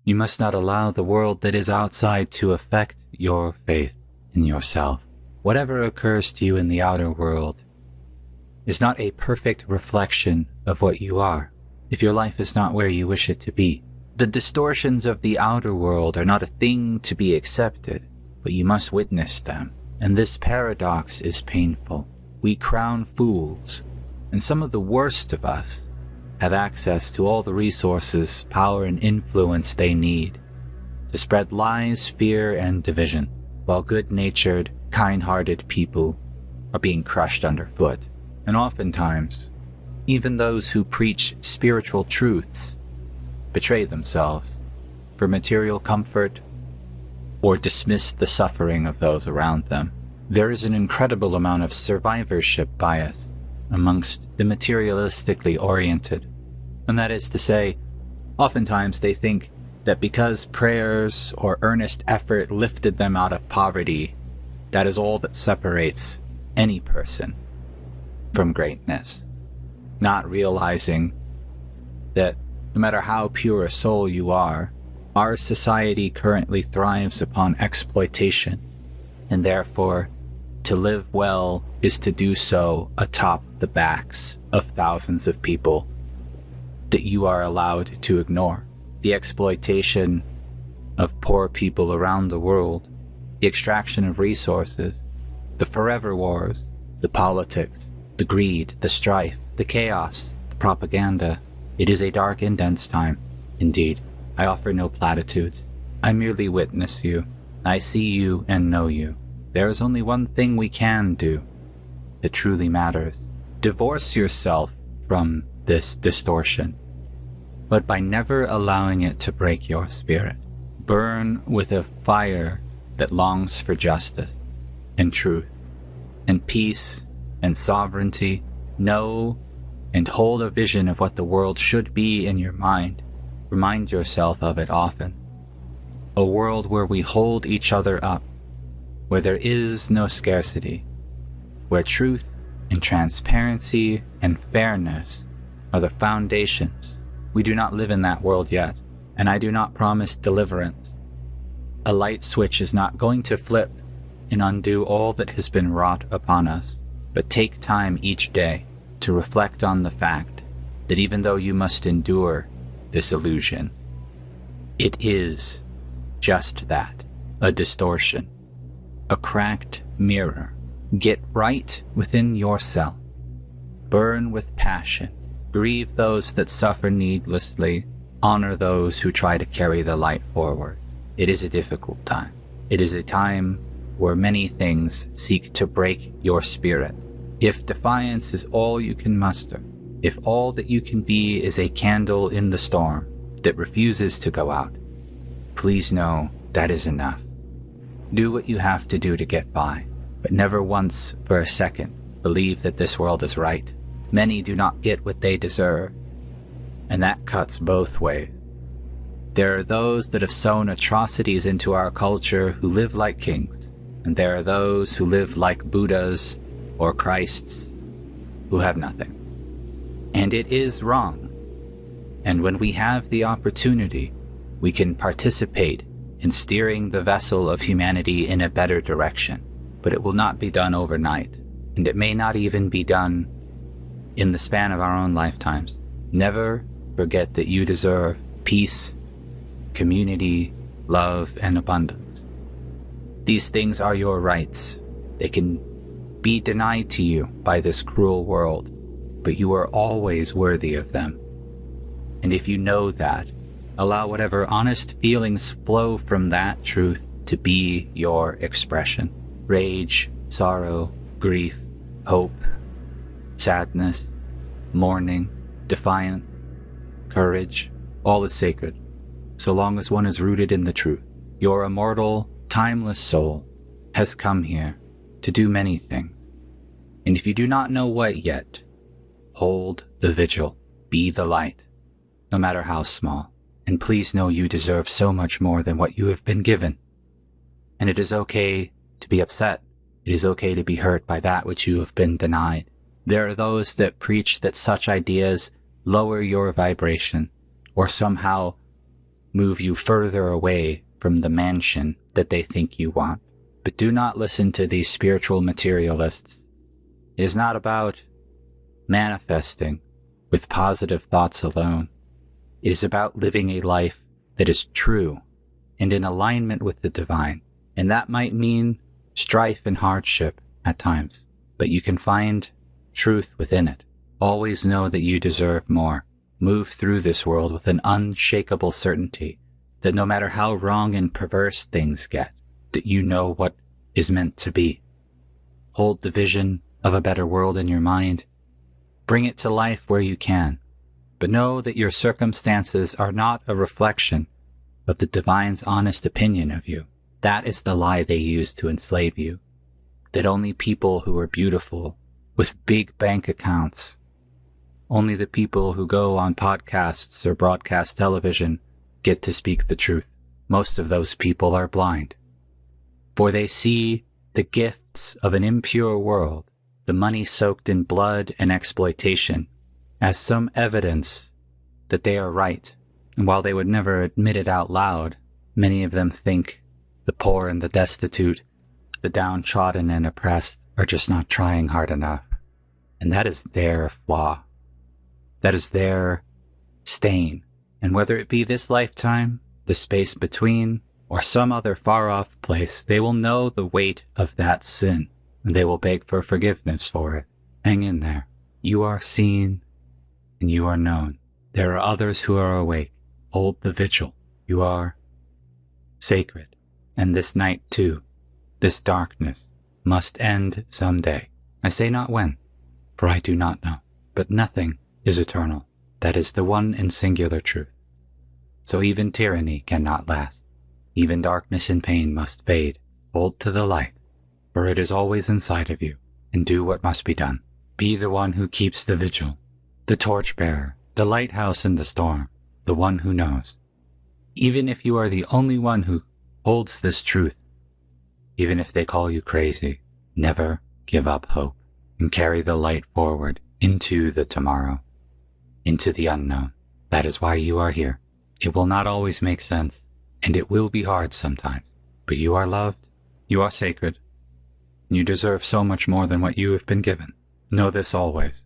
You must not allow the world that is outside to affect your faith in yourself. Whatever occurs to you in the outer world is not a perfect reflection of what you are, if your life is not where you wish it to be. The distortions of the outer world are not a thing to be accepted, but you must witness them. And this paradox is painful. We crown fools, and some of the worst of us have access to all the resources, power, and influence they need to spread lies, fear, and division, while good-natured, kind-hearted people are being crushed underfoot. And oftentimes, even those who preach spiritual truths betray themselves for material comfort or dismiss the suffering of those around them. There is an incredible amount of survivorship bias amongst the materialistically oriented. And that is to say, oftentimes they think that because prayers or earnest effort lifted them out of poverty, that is all that separates any person from greatness, not realizing that no matter how pure a soul you are, our society currently thrives upon exploitation, and therefore, to live well is to do so atop the backs of thousands of people that you are allowed to ignore. The exploitation of poor people around the world, the extraction of resources, the forever wars, the politics, the greed, the strife, the chaos, the propaganda. It is a dark and dense time, indeed. I offer no platitudes. I merely witness you. I see you and know you. There is only one thing we can do that truly matters. Divorce yourself from this distortion, but by never allowing it to break your spirit. Burn with a fire that longs for justice and truth and peace and sovereignty. Know and hold a vision of what the world should be in your mind. Remind yourself of it often. A world where we hold each other up, where there is no scarcity, where truth and transparency and fairness are the foundations. We do not live in that world yet, and I do not promise deliverance. A light switch is not going to flip and undo all that has been wrought upon us, but take time each day to reflect on the fact that even though you must endure this illusion, it is just that, a distortion, a cracked mirror. Get right within yourself. Burn with passion. Grieve those that suffer needlessly. Honor those who try to carry the light forward. It is a difficult time. It is a time where many things seek to break your spirit. If defiance is all you can muster, if all that you can be is a candle in the storm that refuses to go out, please know that is enough. Do what you have to do to get by, but never once for a second believe that this world is right. Many do not get what they deserve, and that cuts both ways. There are those that have sown atrocities into our culture who live like kings, and there are those who live like Buddhas or Christs who have nothing. And it is wrong. And when we have the opportunity, we can participate in steering the vessel of humanity in a better direction. But it will not be done overnight, and it may not even be done in the span of our own lifetimes. Never forget that you deserve peace, community, love, and abundance. These things are your rights. They can be denied to you by this cruel world, but you are always worthy of them. And if you know that, allow whatever honest feelings flow from that truth to be your expression. Rage, sorrow, grief, hope, sadness, mourning, defiance, courage, all is sacred, so long as one is rooted in the truth. Your immortal, timeless soul has come here to do many things. And if you do not know what yet, hold the vigil, be the light, no matter how small. And please know you deserve so much more than what you have been given. And it is okay to be upset. It is okay to be hurt by that which you have been denied. There are those that preach that such ideas lower your vibration or somehow move you further away from the mansion that they think you want. But do not listen to these spiritual materialists. It is not about manifesting with positive thoughts alone. It is about living a life that is true and in alignment with the divine. And that might mean strife and hardship at times, but you can find truth within it. Always know that you deserve more. Move through this world with an unshakable certainty that no matter how wrong and perverse things get, that you know what is meant to be. Hold the vision of a better world in your mind. Bring it to life where you can. But know that your circumstances are not a reflection of the divine's honest opinion of you. That is the lie they use to enslave you. That only people who are beautiful, with big bank accounts, only the people who go on podcasts or broadcast television get to speak the truth. Most of those people are blind. For they see the gifts of an impure world, the money soaked in blood and exploitation, as some evidence that they are right. And while they would never admit it out loud, many of them think the poor and the destitute, the downtrodden and oppressed are just not trying hard enough. And that is their flaw. That is their stain. And whether it be this lifetime, the space between, or some other far-off place, they will know the weight of that sin, and they will beg for forgiveness for it. Hang in there. You are seen, and you are known. There are others who are awake. Hold the vigil. You are sacred. And this night, too, this darkness, must end someday. I say not when, for I do not know. But nothing is eternal. That is the one and singular truth. So even tyranny cannot last. Even darkness and pain must fade. Hold to the light, for it is always inside of you, and do what must be done. Be the one who keeps the vigil, the torchbearer, the lighthouse in the storm, the one who knows. Even if you are the only one who holds this truth, even if they call you crazy, never give up hope, and carry the light forward into the tomorrow, into the unknown. That is why you are here. It will not always make sense, and it will be hard sometimes, but you are loved, you are sacred, and you deserve so much more than what you have been given. Know this always.